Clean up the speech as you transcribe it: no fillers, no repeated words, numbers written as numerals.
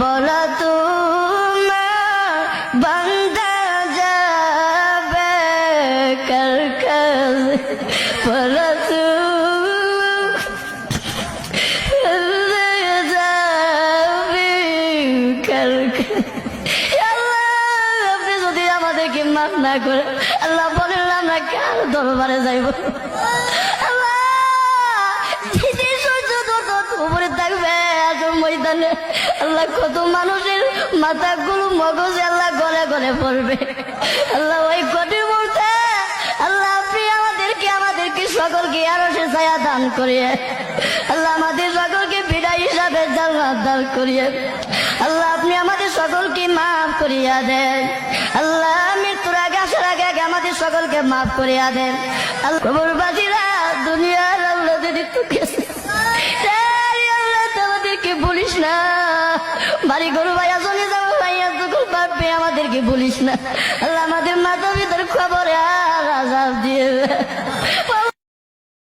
বলো তোমার বান্দা যাবে কার কাছে, বলো আমাদেরকে মাফ না করে আল্লাহ বলেন আমরা কার দরবারে যাইব? আল্লাহ উপরে থাকবে ময়দানে আল্লাহ কত মানুষের মাথাগুলো মগজে আল্লাহ গলে গলে পড়বে। আল্লাহ ওই কঠিন মুহূর্তে আল্লাহ আপনি আমাদেরকে সকলকে আরো সে ছায়া দান করিয়ে আল্লাহ আমাদের সকলকে বিদায় হিসাবে জান্নাত দান করিয়ে আল্লাহ আপনি আমাদের সকলকে মাফ করিয়া দেন। আল্লাহ মৃত্যুর আগে আসার আগে আগে আমাদের সকলকে মাফ করিয়া দেন। আল্লাহ কবরবাসীরা দুনিয়ার আল্লাহ যদি গেছে আমাদেরকে বলিস না, বাড়ি গরু ভাইয়া চলে যাবো ভাইয়া যখন পারবে আমাদেরকে বলিস না। আল্লাহ আমাদের মাথা ভিতর খবর আর আজাব দিয়ে